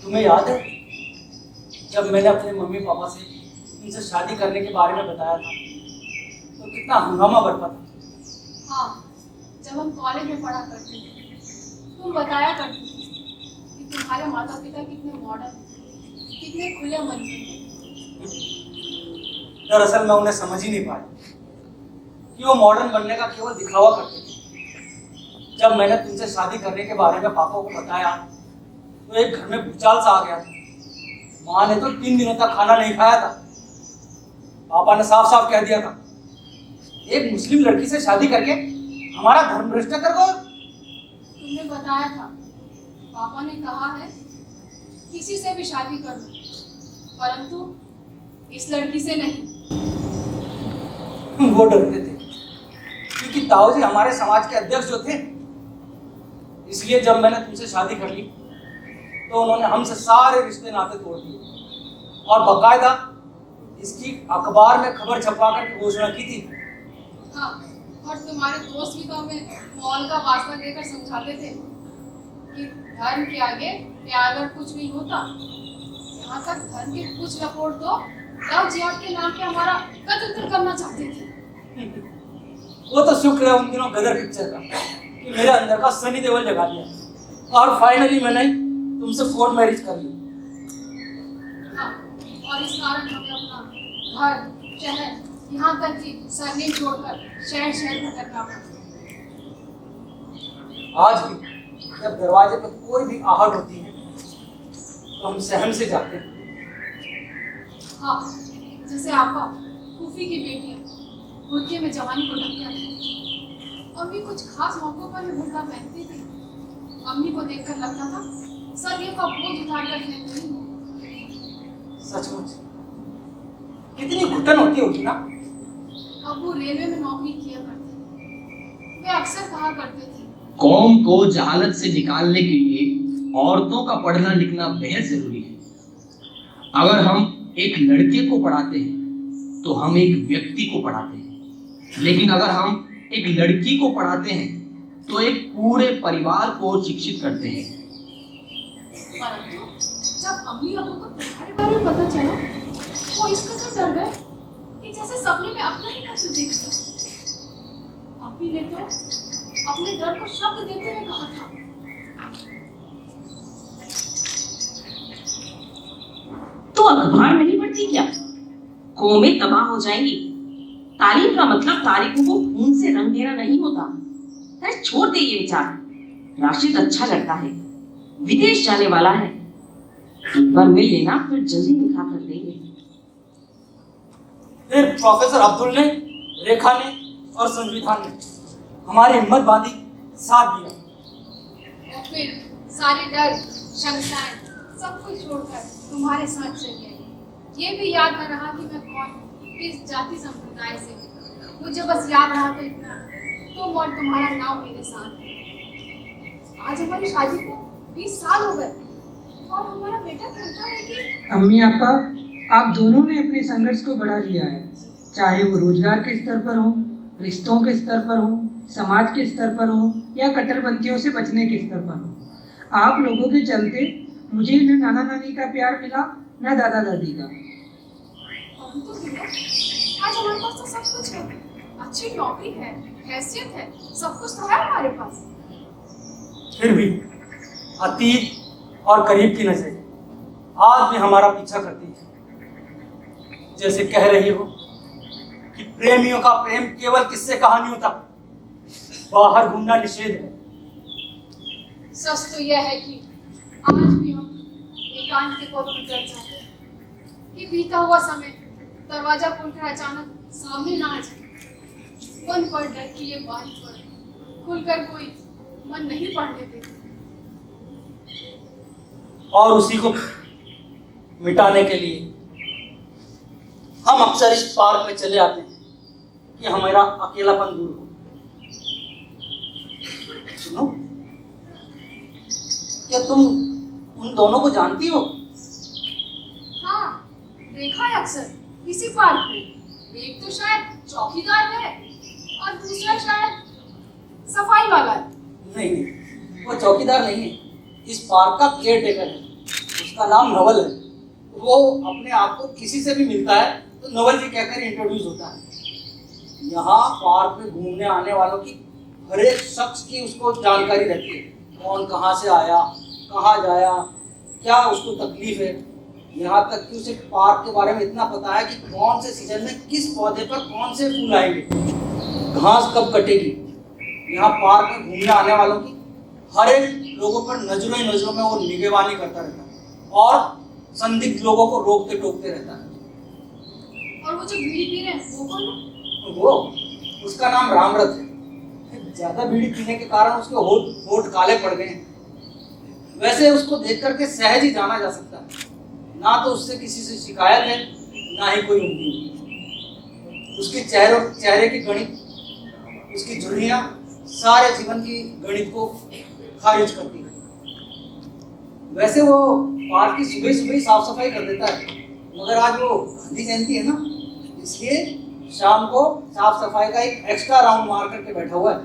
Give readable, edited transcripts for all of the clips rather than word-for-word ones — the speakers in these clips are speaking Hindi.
तुम्हें याद है जब मैंने अपने मम्मी पापा से उनसे शादी करने के बारे में बताया था तो कितना हंगामा बरपा था। हाँ, जब हम कॉलेज में पढ़ा करते थे तुम बताया करते थे कि तुम्हारे माता पिता कितने मॉडर्न, कितने खुले मन के हैं। दरअसल मैं उन्हें समझ ही नहीं पाया कि वो मॉडर्न बनने का केवल दिखावा करते थे। जब मैंने तुमसे शादी करने के बारे में पापा को बताया तो एक घर में भूचाल सा आ गया था। माँ ने तो 3 दिनों तक खाना नहीं खाया था। पापा ने साफ साफ कह दिया था, एक मुस्लिम लड़की से शादी करके हमारा धर्म भ्रष्ट कर दो। तुमने बताया था पापा ने कहा है किसी से भी शादी कर लो, परंतु इस लड़की से नहीं। वो डरते थे क्योंकि ताऊ जी हमारे समाज के अध्यक्ष जो थे। इसलिए जब मैंने तुमसे शादी कर ली तो उन्होंने हमसे सारे रिश्ते नाते तोड़ दिए और बकायदा इसकी अखबार में खबर छपवा कर घोषणा की थी। हाँ, और तुम्हारे दोस्त भी तो हमें मॉल का वास्ता देकर समझाते थे कि धर्म के आगे प्यार और कुछ नहीं होता। यहाँ तक धर्म के कुछ लपोट तो लव जिहाद के नाम पे हमारा कत्ल करना चाहते थे। वो तो शुक्र है उन दिनों गदर पिक्चर का कि मेरे अंदर का सनी देओल जगा दिया और फाइनली मैंने तुमसे कोर्ट मैरिज कर ली। हाँ, और इस कारण हमें अपना घर, शहर, यहाँ तक कि सरनेम छोड़कर शहर शहर भटकना पड़ा। आज भी जब दरवाजे पर कोई भी आहट होती है तो हम सहम से जाते हैं। हाँ, जैसे आपा फूफी की बेटियां बुर्के में जवानी को ढक जाती। अम्मी कुछ खास मौकों पर ही बुर्का पहनती थी। अम्मी को देखकर लगता था सदियों का बोझ उतार कर फेंक रही हूँ। सचमुच कितनी घुटन होती होगी ना। अब्बू रेलवे में नौकरी किया करते थे। वे अक्सर कहा करते थे, कौम को जहालत से निकालने के लिए औरतों का पढ़ना लिखना बेहद जरूरी है। अगर हम एक लड़के को पढ़ाते हैं तो हम एक व्यक्ति को पढ़ाते हैं, लेकिन अगर हम एक लड़की को पढ़ाते हैं तो एक पूरे परिवार को शिक्षित करते हैं। परंतु जब अम्मी अब्बू को तुम्हारे बारे में पता चला वो इस कदर डर गए कि जैसे सपने में अपना ही कत्ल देख लिया। अम्मी ने तो अपने डर को शब्द देते हुए कहा था, तो अखबार नहीं पढ़ती क्या? कौमें तबाह हो जाएंगी। तालीम का मतलब तारीखों को खून से रंग देना नहीं होता। अरे छोड़ दे ये विचार। राशिद अच्छा लगता है, विदेश जाने वाला है। एक बार मिल लेना फिर जल्दी निकाह कर देंगे। फिर प्रोफेसर अब्दुल ने, रेखा ने और संविधान ने हमारी हिम्मत बांधी, साथ दिया। और फिर सारी डर, शंकाएं सब कुछ छोड़कर तुम्हारे साथ चल गई। ये भी याद न रहा कि मैं कौन, किस जाति संप्रदाय से हूँ। मुझे बस याद रहा तो इतना, तुम और तुम्हारा नाम मेरे साथ है। आज हमारी शादी को 20 साल हो गए और हमारा बेटा कहता है कि अम्मी आपा, आप दोनों ने अपने संघर्ष को बढ़ा लिया है। चाहे वो रोजगार के स्तर पर हो, रिश्तों के स्तर पर हो, समाज के स्तर पर हो या कट्टरपंथियों से बचने के स्तर पर हो। आप लोगों के चलते मुझे न नाना नानी का प्यार मिला न दादा दादी का। परंतु आज हमारे पास तो सब कुछ है। अच्छी नौकरी है, हैसियत है, सब कुछ तो है हमारे पास। फिर भी अतीत और करीब की नजर आज भी हमारा पीछा करती है। जैसे कह रही हो कि प्रेमियों का प्रेम केवल किस्से कहानियों तक, बाहर घूमना निषेध है। सच तो यह है कि आज भी हम एकांत के पद पर चढ़ जाते हैं कि बीता हुआ समय दरवाजा खोलकर अचानक सामने ना आ जाए। मन पर डर की ये बात पर खुलकर कोई मन नहीं पढ़ने देते। और उसी को मिटाने के लिए हम अक्सर इस पार्क में चले आते हैं कि हमारा अकेलापन दूर हो। सुनो, क्या तुम उन दोनों को जानती हो? हाँ, देखा है अक्सर इसी पार्क में। एक तो शायद चौकीदार है और दूसरा शायद सफाई वाला है। नहीं, वो चौकीदार नहीं है, इस पार्क का केयर टेकर है। उसका नाम नवल है। वो अपने आप को किसी से भी मिलता है तो नवल जी कहकर इंट्रोड्यूस होता है। यहाँ पार्क में घूमने आने वालों की हर एक शख्स की उसको जानकारी रहती है, कौन कहाँ से आया, कहाँ जाया, क्या उसको तकलीफ है। यहाँ तक कि उसे पार्क के बारे में इतना पता है कि कौन से सीजन में किस पौधे पर कौन से फूल आएंगे, घास कब कटेगी। यहाँ पार्क में घूमने आने वालों की हर एक लोगों पर नजरों ही नजरों में वो निगरानी करता रहता है और संदिग्ध लोगों को रोकते टोकते रहता है। और वो जो बीड़ी पी रहे हैं वो कौन है? वो उसका नाम रामरथ है। ज्यादा बीड़ी पीने के कारण उसके होठ काले पड़ गए हैं। वैसे उसको देख करके सहज ही जाना जा सकता है, ना तो उससे किसी से शिकायत है ना ही कोई उम्मीद। उसके चेहरे की गणित, उसकी झुर्रियां सारे जीवन की गणित को खारिज करती है। वैसे वो पार्क की सुबह सुबह ही साफ सफाई कर देता है, मगर आज वो गांधी जयंती है ना, इसलिए शाम को साफ सफाई का एक एक्स्ट्रा राउंड मार करके बैठा हुआ है।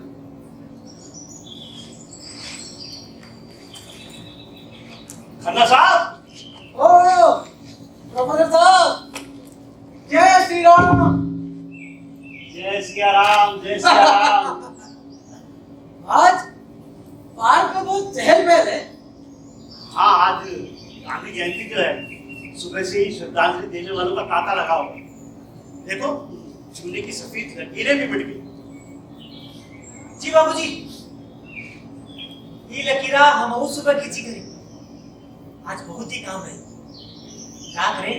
खन्ना साहब, ओ प्रोफेसर साहब, जय श्री राम। जय सिया राम, जय सिया राम। आज पार्क में बहुत चहल पहल है। हाँ, आज गांधी जयंती जो है, सुबह से ही श्रद्धांजलि देने वालों का तांता लगा हुआ है। देखो, चूल्हे की सफेद लकीरें भी मिट गई। जी बाबूजी, ये लकीरा हम उस सुबह खींची करें। आज बहुत ही काम है, क्या करें?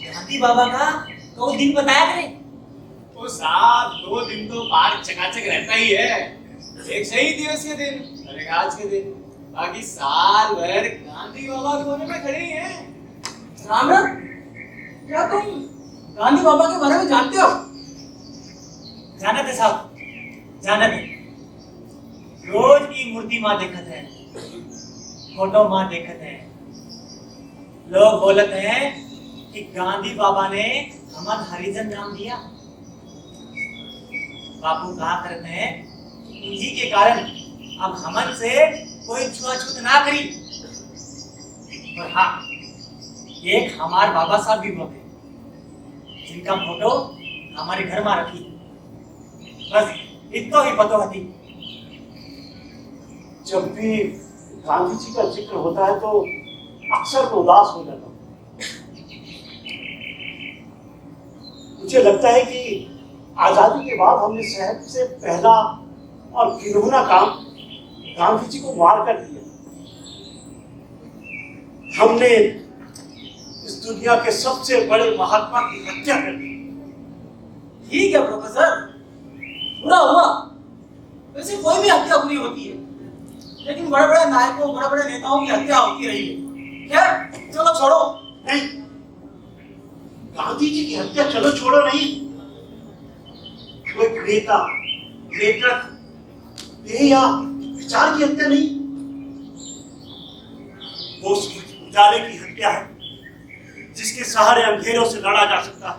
गांधी बाबा का तो दिन बताया करें। वो साहब 2 दिन तो पार्क चकाचक रहता ही है। एक शहीद दिवस के दिन और एक आज के दिन, बाकी साल भर गांधी बाबा कोने में खड़े ही हैं। रामरथ, क्या तुम गांधी बाबा के बारे में जानते हो? जानत है साहब, जानत है। रोज की मूर्ति माँ देखत है, फोटो माँ देखत है। लोग बोलत हैं कि गांधी बाबा ने हमन हरिजन नाम दिया। बापू कहा करते हैं, इन्हीं के कारण अब हमन से कोई छुआछूत ना करी। और हाँ, एक हमारे बाबा साहब भी होते, जिनका फोटो हमारे घर में रखी। बस इतना ही पता होती। जब भी गांधी जी का जिक्र होता है तो अक्सर तो उदास हो जाता हूं। मुझे लगता है कि आजादी के बाद हमने शहर से पहला और घिनौना काम गांधी जी को मार कर दिया। हमने इस दुनिया के सबसे बड़े महात्मा की हत्या कर दी। ठीक है प्रोफेसर, बुरा हुआ। वैसे कोई भी हत्या बुरी होती है, लेकिन बड़े बड़े नायकों, बड़े बड़े नेताओं की हत्या होती रही है। खैर चलो छोड़ो। नहीं, गांधी जी की हत्या चलो छोड़ो नहीं, कोई नेता, लेखक, ध्येय या विचार की हत्या नहीं, वो उजाले की हत्या है जिसके सहारे अंधेरों से लड़ा जा सकता है।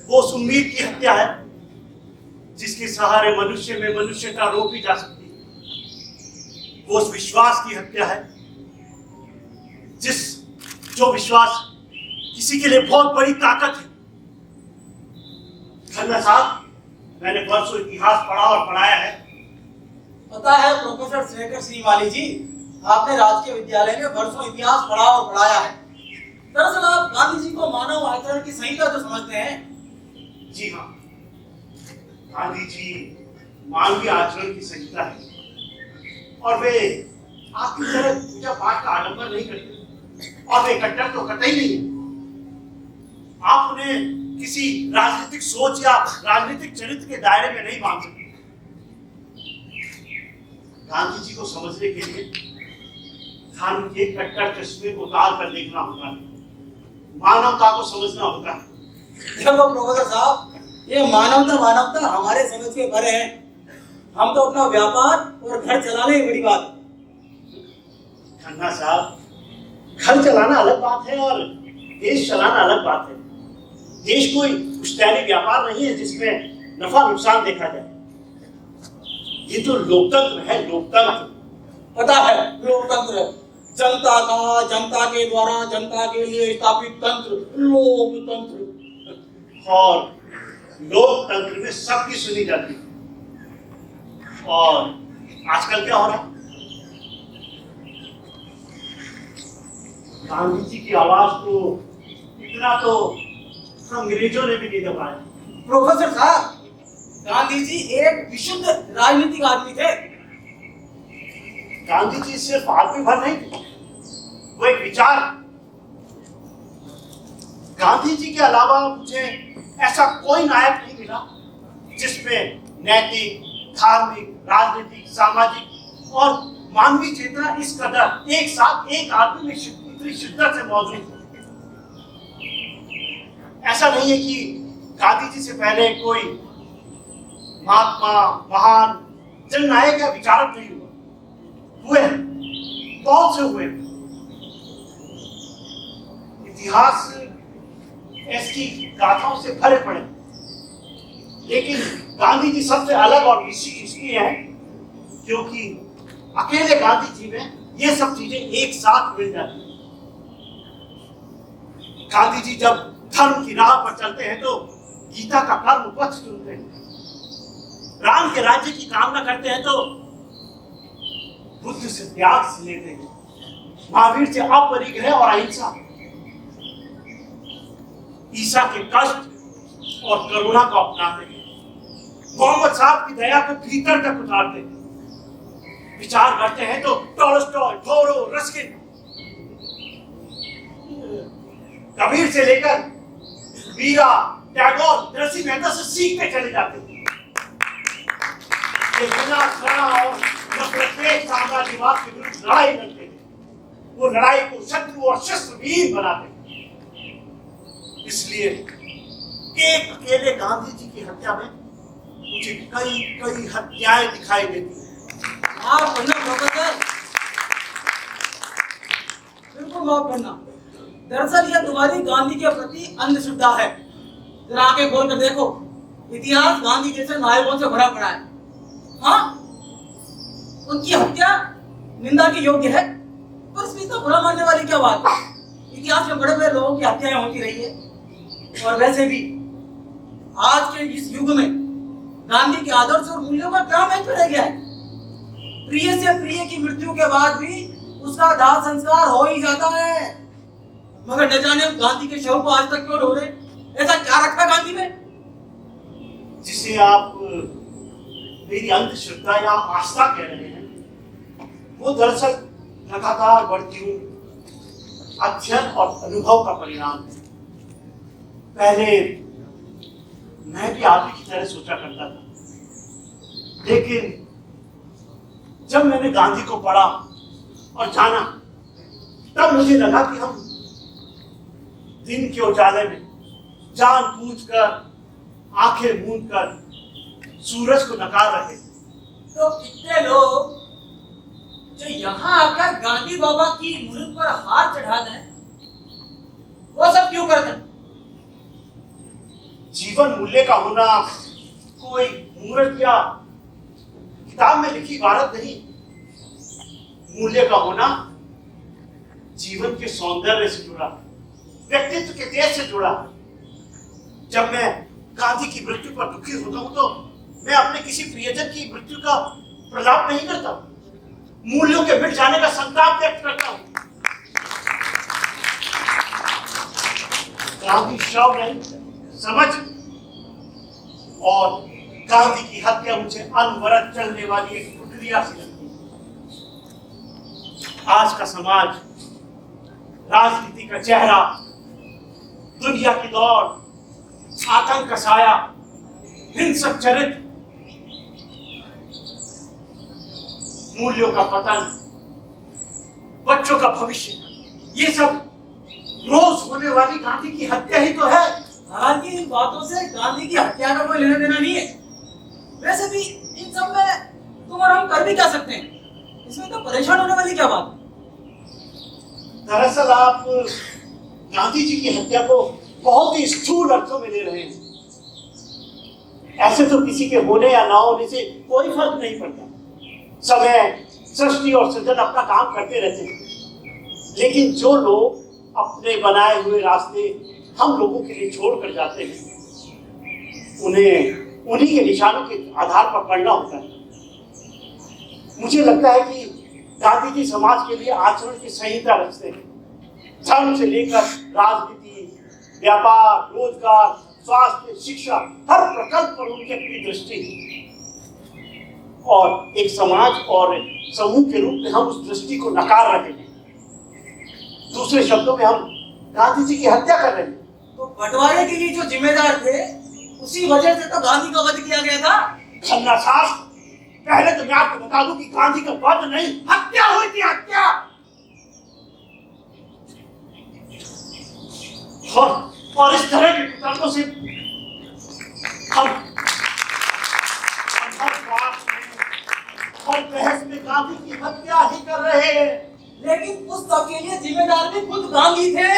वो उस उम्मीद की हत्या है जिसके सहारे मनुष्य में मनुष्यता रोकी जा सकती है। वो उस विश्वास की हत्या है जो विश्वास किसी के लिए बहुत बड़ी ताकत है। खन्ना साहब, मैंने वर्षों इतिहास पढ़ा और पढ़ाया है। पता है प्रोफेसर शेखर श्रीमाली जी, आपने राजकीय विद्यालय में वर्षों इतिहास पढ़ा और पढ़ाया है। दरअसल आप गांधी जी को मानव आचरण की संहिता जो समझते हैं। जी हाँ, गांधी जी मानवीय आचरण की संहिता है और वे आपकी तरह पूजा पाठ का आडंबर नहीं करते और वे कट्टर तो कतई नहीं है। आप उन्हें किसी राजनीतिक सोच या राजनीतिक चरित्र के दायरे में नहीं मान सकते। गांधी जी को समझने के लिए धर्म के कट्टर चश्मे को उतार कर देखना होगा, मानवता को समझना होगा। देखो प्रोफेसर साहब, ये मानवता हमारे समझ के परे है। हम तो अपना व्यापार और घर चलाने की बड़ी बात। खन्ना साहब, घर चलाना अलग बात है और देश चलाना अलग बात है। देश कोई पुश्तैनी व्यापार नहीं है जिसमें नफा नुकसान देखा जाए। ये तो लोकतंत्र है, लोकतंत्र। पता है लोकतंत्र है, जनता का, जनता के द्वारा जनता के लिए स्थापित तंत्र लोकतंत्र। और लोकतंत्र में सबकी सुनी जाती है। और आजकल क्या हो रहा है? गांधी जी की आवाज को इतना तो अंग्रेजों ने भी नहीं दबाया। प्रोफेसर साहब, गांधी जी एक विशुद्ध राजनीतिक आदमी थे। गांधी जी सिर्फ आदमी भर नहीं थे, वो एक विचार। गांधी जी के अलावा मुझे ऐसा कोई नायक नहीं मिला जिसमें नैतिक, धार्मिक, राजनीतिक, सामाजिक और मानवीय चेतना इस कदर एक साथ एक आदमी में इतनी शिद्दत से मौजूद है। ऐसा नहीं है कि गांधी जी से पहले कोई महात्मा, महान जननायक या विचारक नहीं हुआ। हुए, बहुत से हुए। इतिहास ऐसी गाथाओं से भरे पड़े, लेकिन गांधी जी सबसे अलग और विशेष इसलिए है क्योंकि अकेले गांधी जी में ये सब चीजें एक साथ मिल जाती हैं। गांधी जी जब धर्म की राह पर चलते हैं तो गीता का कर्म पथ चुनते हैं। राम के राज्य की कामना करते हैं तो बुद्ध से त्याग से लेते हैं, महावीर से अपरिग्रह और अहिंसा, ईसा के कष्ट और करुणा को अपनाते हैं, मोहम्मद साहब की दया को भीतर तक उतारते हैं। विचार करते हैं तो टॉलस्टॉय, थोरो, रस्किन, कबीर से लेकर वीरा, टैगोर, नरसिंह मेहता से सीखते चले जाते हैं। ये बिना घृणा और नफरत साम्राज्यवाद के विरुद्ध लड़ाई लड़ते हैं। वो लड़ाई को शत्रु और शस्त्रहीन बनाते हैं। इसलिए एक अकेले गांधी जी की हत्या में मुझे कई कई हत्याएं दिखाई देती हैं। माफ करना प्रोफेसर, बिल्कुल माफ करना। दरअसल यह तुम्हारी गांधी के प्रति अंधश्रद्धा है। जरा आंखें खोल कर देखो, इतिहास गांधी जैसे नायकों से भरा पड़ा है। हाँ, उनकी हत्या निंदा के योग्य है, पर इसमें इतना बुरा मानने वाली क्या बात है? इतिहास में बड़े बड़े लोगों की हत्याएं होती रही है। और वैसे भी आज के इस युग में गांधी के आदर्श और मूल्यों का क्या महत्व रह गया है? प्रिय से प्रिय की मृत्यु के बाद भी उसका दाह संस्कार हो ही जाता है, मगर न जाने हम गांधी के शव को आज तक क्यों ढो रहे? ऐसा क्या रखा गांधी में? जिसे आप मेरी अंधश्रद्धा या आस्था कह रहे हैं, वो दरअसल लगातार बढ़ती हुई अध्ययन और अनुभव का परिणाम है। पहले मैं भी आप ही की तरह सोचा करता था, लेकिन जब मैंने गांधी को पढ़ा और जाना, तब मुझे लगा कि हम दिन के उजाले में जानबूझकर आंखें मूंदकर सूरज को नकार रहे। तो कितने लोग जो यहाँ आकर गांधी बाबा की मूर्ति पर हाथ चढ़ा दें, वो सब क्यों करते हैं? जीवन मूल्य का होना कोई मूर्त या किताब में लिखी इबारत नहीं, मूल्य का होना जीवन के सौंदर्य से जुड़ा, व्यक्तित्व के तेज से जुड़ा। जब मैं गांधी की मृत्यु पर दुखी होता हूं तो मैं अपने किसी प्रियजन की मृत्यु का प्रलाप नहीं करता, मूल्यों के मिट जाने का संताप व्यक्त करता हूं। गांधी शव नहीं, समझ। और गांधी की हत्या मुझे अनवरत चलने वाली एक प्रक्रिया से लगती है। आज का समाज, राजनीति का चेहरा, दुनिया की दौड़, आतंक का साया, हिंसक चरित्र, मूल्यों का पतन, बच्चों का भविष्य, ये सब रोज होने वाली गांधी की हत्या ही तो है। हालांकि इन बातों से गांधी की हत्या का कोई लेना देना नहीं है। वैसे भी इन सब में तुम और हम कर भी क्या सकते हैं? इसमें तो परेशान होने वाली क्या बात? दरअसल आप गांधी जी की हत्या को बहुत ही स्थूल अर्थों में ले रहे हैं। ऐसे तो किसी के होने या ना होने से कोई फर्क नहीं पड़ता। समय, सृष्टि और सृजन अपना काम करते रहते हैं। लेकिन जो लोग अपने बनाए हुए रास्ते हम लोगों के लिए छोड़ कर जाते हैं, उन्हें उन्हीं के निशानों के आधार पर पढ़ना होता है। मुझे लगता है कि गांधी जी समाज के लिए आचरण की संहिता रचते हैं। धर्म से लेकर राजनीति, व्यापार, रोजगार, स्वास्थ्य, शिक्षा, हर प्रकल्प पर उनकी अपनी दृष्टि है। और एक समाज और समूह के रूप में हम उस दृष्टि को नकार रहे हैं। दूसरे शब्दों में हम गांधी जी की हत्या कर रहे हैं। तो बंटवारे के लिए जो जिम्मेदार थे, उसी वजह से तो गांधी का वध किया गया था। खन्ना साहब, पहले तो मैं आपको बता दूं कि गांधी का वध नहीं, हत्या हुई थी, हत्या। और इस तरह के कुतर्कों से हम हर बहस में गांधी की हत्या ही कर रहे हैं। लेकिन उस सब के लिए जिम्मेदार भी खुद गांधी थे।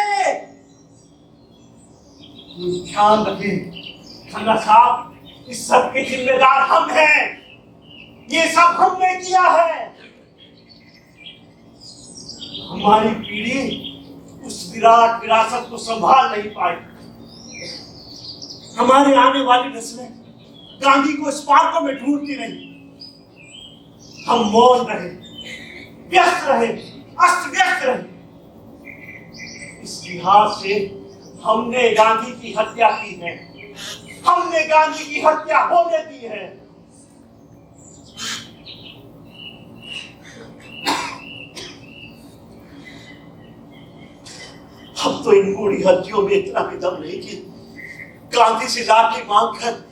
ध्यान रखें खन्ना साहब, इस सब के जिम्मेदार हम हैं। ये सब हमने किया है। हमारी पीढ़ी उस विराट विरासत को संभाल नहीं पाई। हमारे आने वाली नस्लें गांधी को स्मारकों में ढूंढती रही। हम मौन रहे, व्यस्त रहे, अस्त व्यस्त रहे। इस लिहाज से हमने गांधी की हत्या की है। हमने गांधी की हत्या होने दी है। हम तो इन बूढ़ी हड्डियों में इतना भी दम नहीं कि गांधी से लाठी मांगकर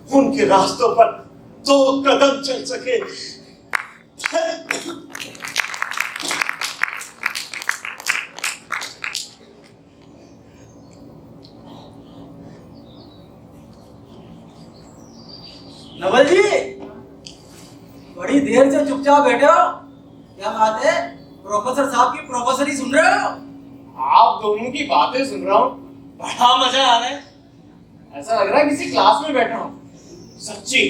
उनके रास्तों पर 2 कदम चल सके। नवल जी, बड़ी देर से चुपचाप बैठे हो, क्या बात है? प्रोफेसर साहब की प्रोफेसरी सुन रहे हो? आप दोनों की बातें सुन रहा हूँ, बड़ा मजा आ रहा है। ऐसा लग रहा है किसी क्लास में बैठा हूँ। सच्ची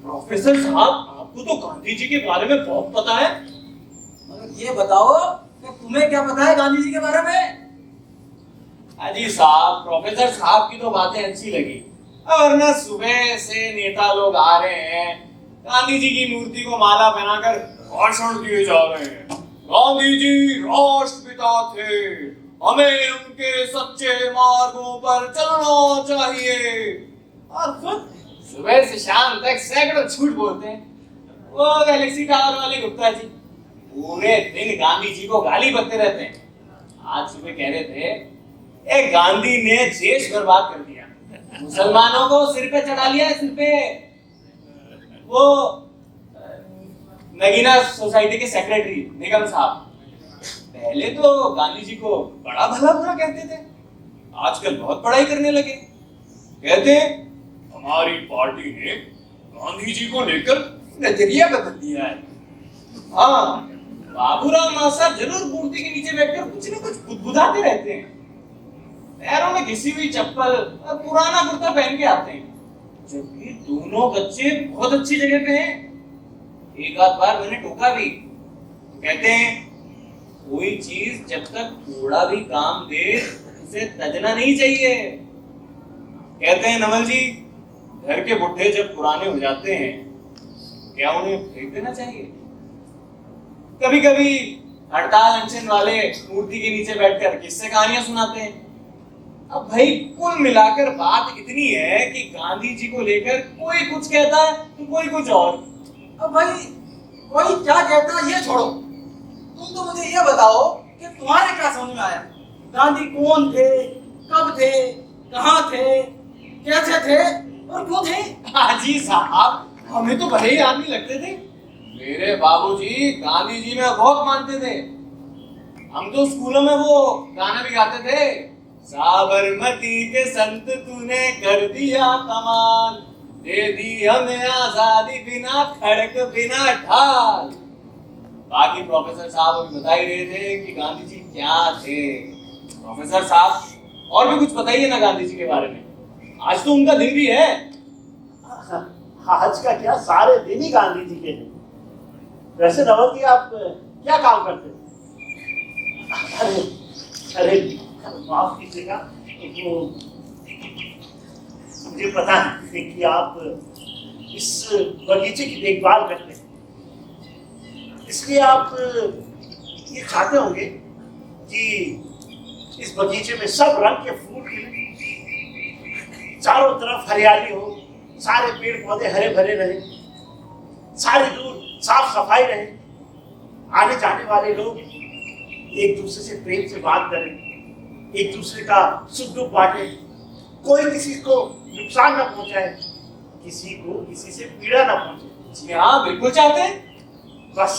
प्रोफेसर साहब, आपको तो गांधी जी के बारे में बहुत पता है। ये बताओ कि तुम्हें क्या पता है गांधी जी के बारे में? अजी साहब, प्रोफेसर साहब की तो बातें अच्छी लगी, वरना सुबह से नेता लोग आ रहे हैं, गांधी जी की मूर्ति को माला पहनाकर भाषण दिए जा रहे हैं। गांधी जी राष्ट्रपिता थे, हमें उनके सच्चे मार्गों पर चलना चाहिए। और खुद सुबह से शाम तक सैकड़ों झूठ बोलते हैं। वो गैलेक्सी टावर वाले गुप्ता जी पूरे दिन गांधी जी को गाली बकते रहते हैं। आज सुबह कह रहे थे, एक गांधी ने देश बर्बाद कर दिया, मुसलमानों को सिर पे चढ़ा लिया है, सिर पे। वो नगीना सोसाइटी के सेक्रेटरी निगम साहब पहले तो गांधी जी को बड़ा भला बुरा कहते थे, आजकल बहुत पढ़ाई करने लगे। कहते हैं हमारी पार्टी ने गांधी जी को लेकर नजरिया बदल दिया है। हाँ, बाबूराव मास्टर जरूर मूर्ति के नीचे बैठकर कुछ न कुछ बुदबुदाते रहते हैं। पैरों में घिसी हुई चप्पल और पुराना कुर्ता पहन के आते हैं, जबकि दोनों बच्चे बहुत अच्छी जगह पे हैं। एक आध बार मैंने टोका भी। कहते हैं कोई चीज जब तक थोड़ा भी काम दे उसे तजना नहीं चाहिए। कहते हैं नवल जी, घर के बुढ़े जब पुराने हो जाते हैं, क्या उन्हें फेंक देना चाहिए? कभी कभी हड़ताल अनशन वाले मूर्ति के नीचे बैठकर किस्से कहानियां सुनाते हैं। अब भाई कुल मिलाकर बात इतनी है कि गांधी जी को लेकर कोई कुछ कहता है तो कोई कुछ और। अब भाई कोई क्या कहता है ये छोड़ो, तुम तो मुझे ये बताओ कि तुम्हारे क्या समझ में आया? गांधी कौन थे, कब थे, कहाँ थे, कैसे थे और क्यों थे? हाजी साहब, हमें तो भले ही आदमी लगते थे। मेरे बाबूजी गांधी जी में बहुत मानते थे। हम तो स्कूलों में वो गाना भी गाते थे, साबरमती के संत तूने कर दिया कमाल, दे दी हमें आजादी बिना खड़क बिना ढाल। बाकी प्रोफेसर साहब अभी बता ही रहे थे कि गांधी जी क्या थे। प्रोफेसर साहब और भी कुछ बताइए ना गांधी जी के बारे में, आज तो उनका दिन भी है। आज का क्या, सारे दिन ही गांधी जी के हैं। वैसे नवल जी, आप क्या काम करते थे? अरे माफ कीजिएगा, वो मुझे पता है कि आप इस बगीचे की देखभाल करते हैं, इसलिए आप ये चाहते होंगे कि इस बगीचे में सब रंग के फूल खिले, चारों तरफ हरियाली हो, सारे पेड़ पौधे हरे भरे रहे, सारी दूर साफ सफाई रहे, आने जाने वाले लोग एक दूसरे से प्रेम से बात करें, एक दूसरे का सुख दुख बांटे, कोई किसी को नुकसान न पहुंचाए, किसी को किसी से पीड़ा न पहुंचे। जी हाँ, बिल्कुल चाहते हैं। बस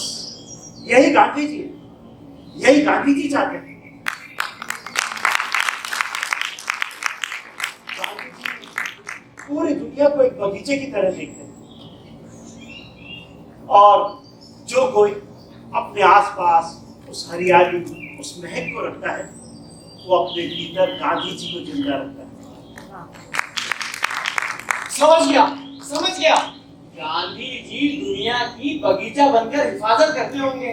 यही गांधी जी है, यही गांधी जी चाहते हैं। गांधी जी पूरी दुनिया को एक बगीचे की तरह देखते हैं, और जो कोई अपने आसपास उस हरियाली, उस महक को रखता है, वो अपने भीतर गांधी जी को जिंदा रखता है। समझ गया। गांधी जी दुनिया की बगीचा बनकर हिफाजत करते होंगे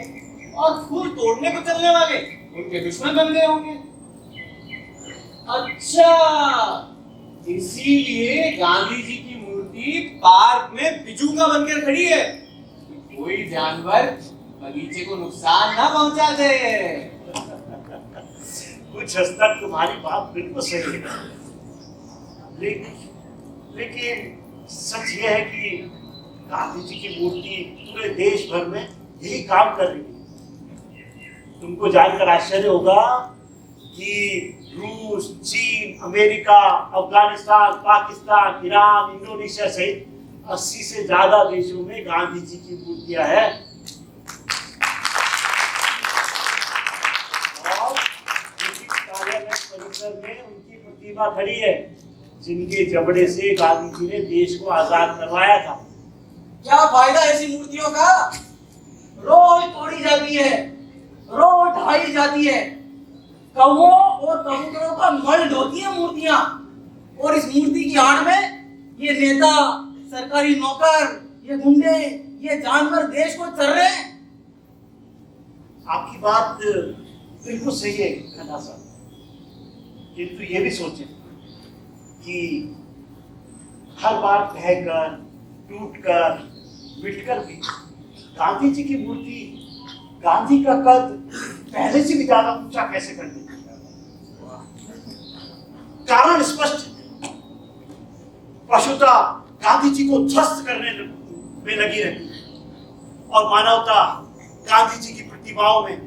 और फूल तोड़ने को चलने वाले उनके दुश्मन बन गए होंगे। अच्छा, इसीलिए गांधी जी की मूर्ति पार्क में बिजूका बनकर खड़ी है कि कोई जानवर बगीचे को नुकसान ना पहुंचा दे। कुछ हद तक तुम्हारी बात बिल्कुल सही है, लेकिन सच यह है कि गांधी जी की मूर्ति पूरे देश भर में यही काम कर रही है। तुमको जानकर आश्चर्य होगा कि रूस, चीन, America, Afghanistan, Pakistan, Iran, Indonesia सहित 80 से ज्यादा देशों में गांधी जी की मूर्तियां हैं। और कार्यालय परिसर में उनकी प्रतिमा खड़ी है, जिनके जबड़े से गांधी जी ने देश को आजाद करवाया था। क्या फायदा ऐसी मूर्तियों का? रोज तोड़ी जाती है, रोज ढाई जाती है, कौओं और कबूतरों का मल ढोती है मूर्तियां, और इस मूर्ति की आड़ में ये नेता, सरकारी नौकर, ये गुंडे, ये जानवर देश को चल रहे हैं। आपकी बात बिल्कुल सही है खन्ना साहब, किंतु ये भी सोचें कि हर बार बहकर, टूटकर, मिटकर भी गांधी जी की मूर्ति गांधी का कद पहले से भी ज्यादा ऊंचा कैसे कर देती है? कारण स्पष्ट है। पशुता गांधी जी को ध्वस्त करने में लगी रहती है, और मानवता गांधी जी की प्रतिमाओं में,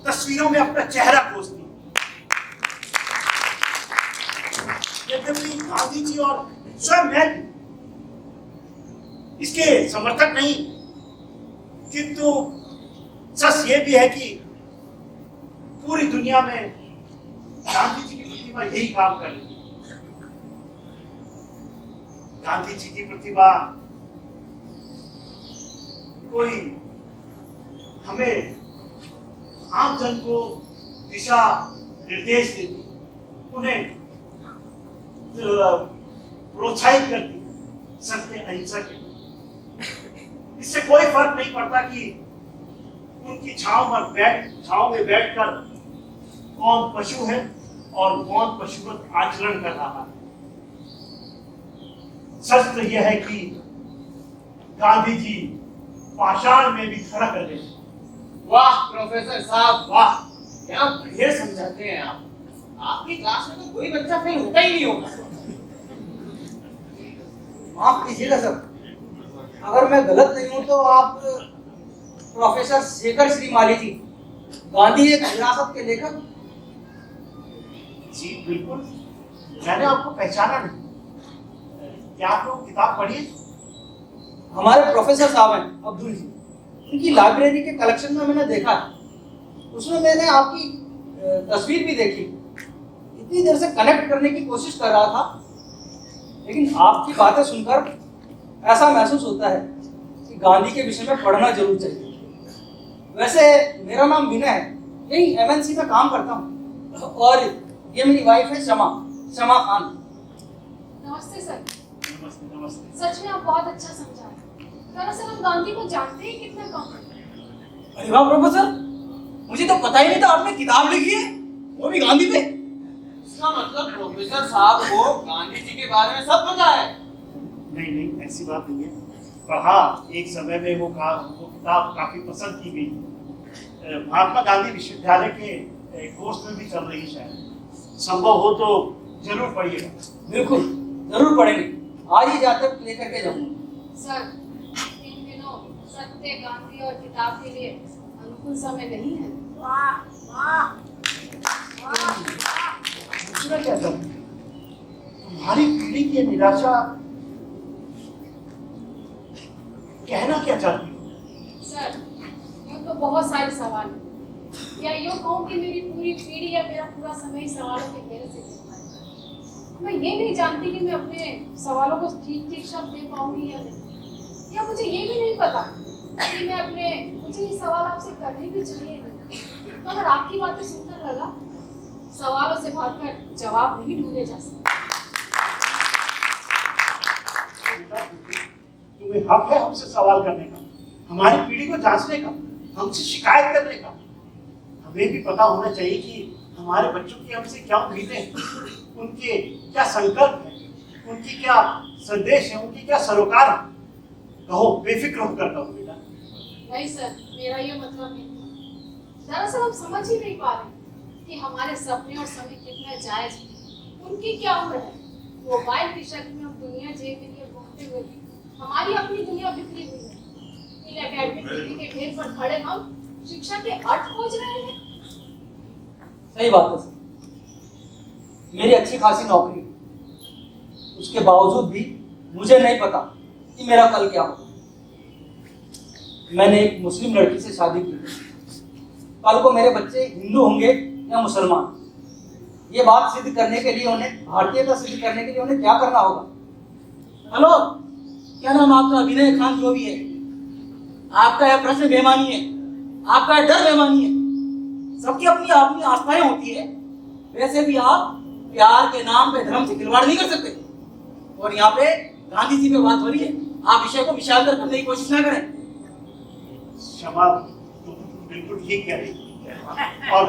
तस्वीरों में अपना चेहरा खोजती है। यद्यपि गांधी जी और स्वयं मैं इसके समर्थक नहीं, किंतु सच ये भी है कि पूरी दुनिया में गांधी जी की प्रतिमा यही काम कर रही है। गांधी जी की प्रतिमा कोई हमें आम जन को दिशा निर्देश देती, उन्हें प्रोत्साहित करती सत्य अहिंसा के। इससे कोई फर्क नहीं पड़ता कि उनकी छांव में बैठकर कौन पशु है और कौन पशुवत आचरण कर रहा है। सच तो यह है कि गांधी जी पाषाण में भी खड़ा कर रहे हैं। वाह प्रोफेसर साहब, वाह, क्या बढ़िया समझाते हैं आप। आपकी क्लास में तो कोई बच्चा फेल होता ही नहीं होगा। माफ कीजिएगा सर, अगर मैं गलत नहीं हूं तो आप प्रोफेसर शेखर श्रीमाली जी, गांधी एक विरासत के लेखक। जी बिल्कुल, मैंने आपको पहचाना नहीं। क्या आप लोग किताब पढ़ी है? हमारे प्रोफेसर साहब हैं अब्दुल जी, उनकी लाइब्रेरी के कलेक्शन में मैंने देखा है, उसमें मैंने आपकी तस्वीर भी देखी। इतनी देर से कनेक्ट करने की कोशिश कर रहा था, लेकिन आपकी बातें सुनकर ऐसा महसूस होता है कि गांधी के विषय में पढ़ना जरूर चाहिए। वैसे मेरा नाम विनय है, यही एमएनसी में काम करता हूँ, और ये मेरी वाइफ है शमा खान। नमस्ते सर। नमस्ते नमस्ते। सच में आप बहुत अच्छा समझा। दरअसल हम गांधी को जानते ही कितना कम। अरे वाह प्रोफेसर, मुझे तो पता ही नहीं था आपने किताब लिखी है, वो भी गांधी पे। इसका मतलब प्रोफेसर साहब को गांधी जी के बारे में सब पता है। नहीं नहीं, ऐसी बात नहीं है। पर हाँ, एक समय में वो किताब काफी पसंद की गई। महात्मा गांधी विश्वविद्यालय के कोर्स में भी चल रही है शायद। संभव हो तो जरूर पढ़िएगा। बिल्कुल जरूर पढ़ेंगे, आज ही जाकर लेकर के जाऊंगा। सर, इन दिनों सत्य, गांधी और किताब के लिए अनुकूल समय नहीं है। दूसरा क्या था? तुम्हारी पीढ़ी की निराशा कहना क्या चाहती हो? सर, यूँ तो बहुत सारे सवाल हैं। या यूँ कहूँ कि मेरी पूरी पीढ़ी या मेरा पूरा समय ही सवालों के घेरे से घिर पाएगा। मैं ये नहीं जानती कि मैं अपने सवालों को ठीक शब्द दे पाऊंगी या नहीं। या मुझे ये भी नहीं पता कि मुझे ये सवाल आपसे करने भी चाहिए नहीं। तो अगर आपकी बातें सुनकर लगा सवालों से भागकर जवाब नहीं ढूंढे जा सकते। तुम्हें हक है हमसे सवाल करने का, हमारी पीढ़ी को जांचने का, हमसे शिकायत करने का। हमें भी पता होना चाहिए कि हमारे बच्चों की हमसे क्या उम्मीदें हैं, उनके क्या संकल्प हैं, उनकी क्या संदेश है, उनकी क्या सरोकार है। कहो, बेफिक्र होकर कहो बेटा। नहीं सर, मेरा ये मतलब नहीं। दरअसल हम समझ ही नहीं पा रहे कि हमारे सपने और समय कितना जायज है। उनकी क्या उम्र है? मोबाइल की शक्ल में हम दुनिया जी के लिए घूमते हुए हमारी अपनी दुनिया बिखरी हुई है। इन एकेडमिक डिग्री के ढेर पर खड़े हम शिक्षा के अर्थ खोज रहे हैं। सही बात है सर, मेरी अच्छी खासी नौकरी है, उसके बावजूद भी मुझे नहीं पता कि मेरा कल क्या होगा। मैंने एक मुस्लिम लड़की से शादी की, कल को मेरे बच्चे हिंदू होंगे या मुसलमान, ये बात सिद्ध करने के लिए उन्हें, भारतीयता सिद्ध करने के लिए उन्हें क्या करना होगा? हेलो, क्या नाम आपका? विनय खान जो भी है। आपका यह प्रश्न बेमानी है, आपका यह डर बेमानी है। सबकी अपनी अपनी आस्थाएं होती है। वैसे भी आप प्यार के नाम पे धर्म से खिलवाड़ नहीं कर सकते। और यहाँ पे गांधी जी पे बात हो रही है, आप विषय को विशाल कर करने की कोशिश ना करें। क्षमा, तुम बिल्कुल ठीक कह रही। और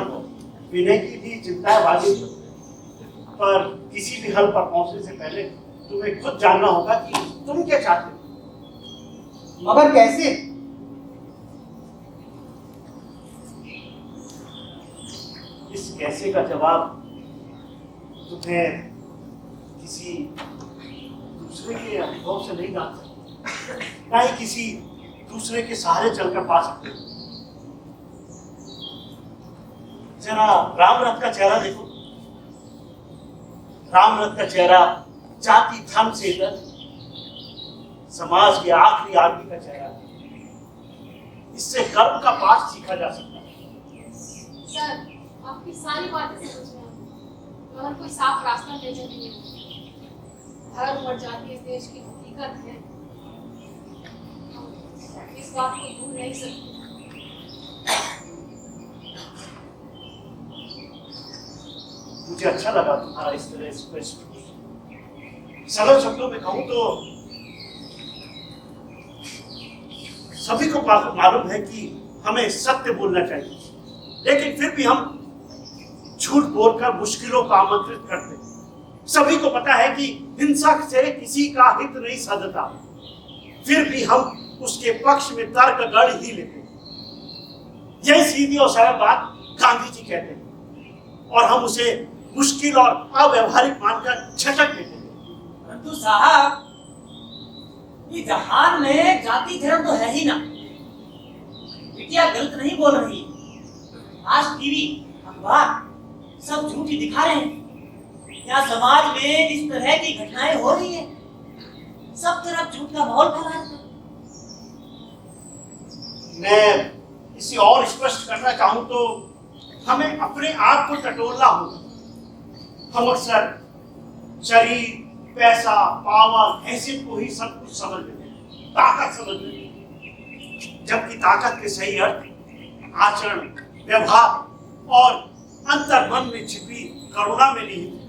विनय की भी चिंता है वाजिब, पर किसी भी हल पर पहुंचने से पहले तुम्हें खुद जानना होगा कि तुम क्या चाहते हो। मगर कैसे? इस कैसे का जवाब तुम्हें किसी दूसरे के अनुभव से नहीं जान सकते, ना ही किसी दूसरे के सहारे चलकर पा सकते हो। जरा रामरथ का चेहरा देखो। रामरथ का चेहरा जाति धर्म से इतर समाज के आखिरी आदमी का चेहरा है। इससे कर्म का पाठ सीखा जा सकता है। सर, आपकी सारी बातें समझ में आती, मगर कोई साफ रास्ता नजर नहीं आता। धर्म और जाति इस देश की हकीकत है, हम इस बात को भूल नहीं सकते। मुझे अच्छा लगा तुम्हारा इस तरह स्पष्ट। सरल शब्दों में कहूं तो सभी को मालूम है कि हमें सत्य बोलना चाहिए, लेकिन फिर भी हम झूठ बोलकर मुश्किलों को आमंत्रित करते हैं। सभी को पता है कि हिंसा से किसी का हित नहीं साधता, फिर भी हम उसके पक्ष में तर्क गढ़ ही लेते हैं। यही सीधी और सरल बात गांधी जी कहते हैं, और हम उसे मुश्किल और अव्यवहारिक मानकर झटक देते हैं। परंतु साहब, ये जहान में जाति धर्म तो है ही ना। बिटिया गलत नहीं बोल रही है। आज टीवी, अखबार सब झूठ ही दिखा रहे हैं। क्या समाज में इस तरह की घटनाएं हो रही है? सब तरफ झूठ का माहौल फैला है। मैं इसे और स्पष्ट करना चाहूं तो हमें अपने आप को टटोलना होगा। हम अक्सर शरीर, पैसा, पावर, हैसियत को ही सब कुछ समझ लेते हैं, ताकत समझ लेते हैं, जबकि ताकत के सही अर्थ आचरण, व्यवहार और अंतर्मन में छिपी करुणा में निहित है।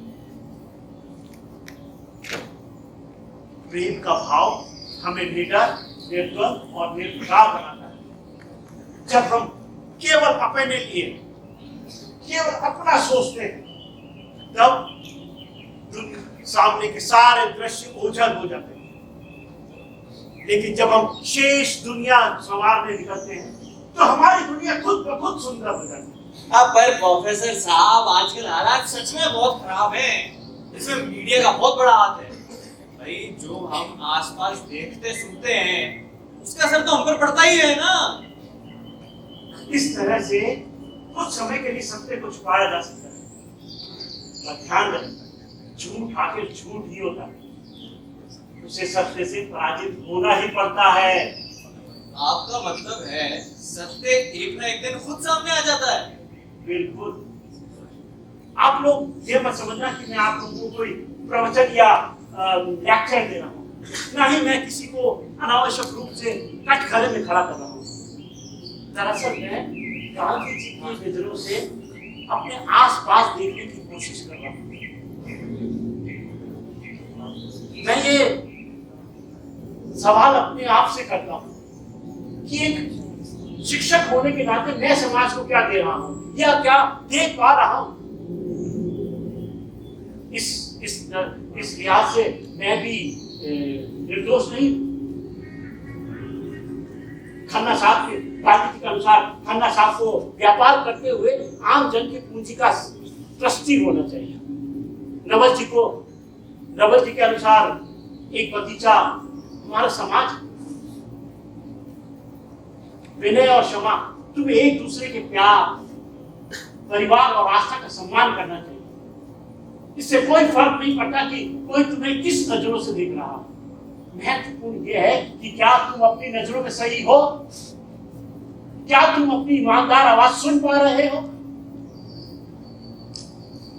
प्रेम का भाव हमें निडर, निर्द्वंद और निर्विकार बनाता है। जब हम केवल अपने लिए, केवल अपना सोचते हैं, तब सामने के सारे दृश्य ओझल हो जाते हैं। लेकिन जब हम शेष दुनिया संवारने निकलते हैं तो हमारी दुनिया खुद ब खुद सुंदर हो जाती है। अब पर प्रोफेसर साहब, आजकल हालात सच में बहुत खराब हैं। इसमें मीडिया का बहुत बड़ा हाथ है। भाई, जो हम आसपास देखते सुनते हैं उसका असर तो हम पर पड़ता ही है ना। इस तरह से कुछ समय के लिए सत्य को छुपाया जा सकता है, पर ध्यान रखें, झूठ आखिर झूठ ही होता है, उसे सत्य से पराजित होना ही पड़ता है। आपका मतलब है सत्य एक ना एक दिन खुद सामने आ जाता है। बिल्कुल। आप लोग ये मत समझना कि मैं आप लोगों को कोई प्रवचन या लेक्चर दे रहा हूँ, ना ही मैं किसी को अनावश्यक रूप से कटघरे में खड़ा कर रहा हूँ। दरअसल मैं गांधी जी की नजरों से अपने आसपास देखने की कोशिश कर रहा हूँ। मैं ये सवाल अपने आप से करता हूँ कि एक शिक्षक होने के नाते मैं समाज को क्या दे रहा हूँ या क्या दे पा रहा हूँ। इस लिहाज से मैं भी निर्दोष नहीं। खन्ना साहब के गांधी जी के अनुसार खन्ना साहब को व्यापार करते हुए आम जन की पूंजी का ट्रस्टी होना चाहिए। नवल जी के अनुसार एक बगीचा हमारा समाज, विनय और क्षमा, तुम्हें एक दूसरे के प्यार, परिवार और आस्था का सम्मान करना चाहिए। इससे कोई फर्क नहीं पड़ता कि कोई तुम्हें किस नजरों से देख रहा हो। महत्वपूर्ण यह है कि क्या तुम अपनी नजरों में सही हो, क्या तुम अपनी ईमानदार आवाज सुन पा रहे हो,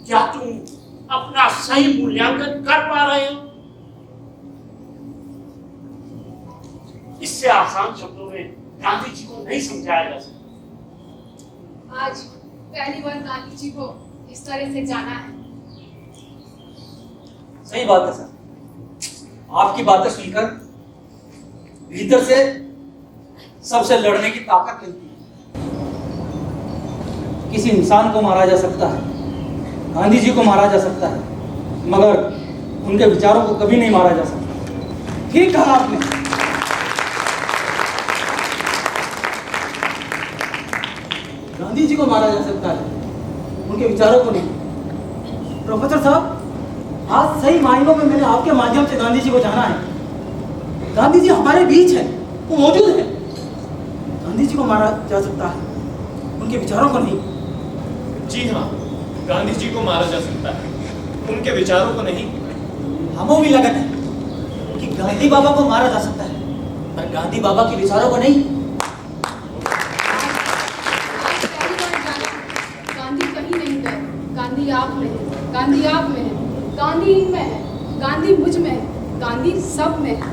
क्या तुम अपना सही मूल्यांकन कर पा रहे हो। इससे आसान शब्दों में गांधी जी को नहीं समझाया जा सकता। आज पहली बार गांधी जी को इस तरह से जाना है। सही बात है सर, आपकी बातें सुनकर भीतर से सबसे लड़ने की ताकत मिलती है। किसी इंसान को मारा जा सकता है, गांधी जी को मारा जा सकता है, मगर उनके विचारों को कभी नहीं मारा जा सकता। ठीक कहा आपने। गांधी जी को मारा जा सकता है, उनके विचारों को नहीं। प्रोफेसर साहब, आज सही मायनों में मैंने आपके माध्यम से गांधी जी को जाना है। गांधी जी हमारे बीच है, वो मौजूद है। गांधी जी को मारा जा सकता है, उनके विचारों को नहीं। जी हाँ, गांधी जी को मारा जा सकता है, उनके विचारों को नहीं। हमें भी लगन है कि गांधी बाबा को मारा जा सकता है, पर गांधी बाबा के विचारों को नहीं। गांधी कहीं नहीं गए, गांधी आप में है, गांधी आप में है, गांधी इन में है, गांधी मुझ में है, गांधी सब में है।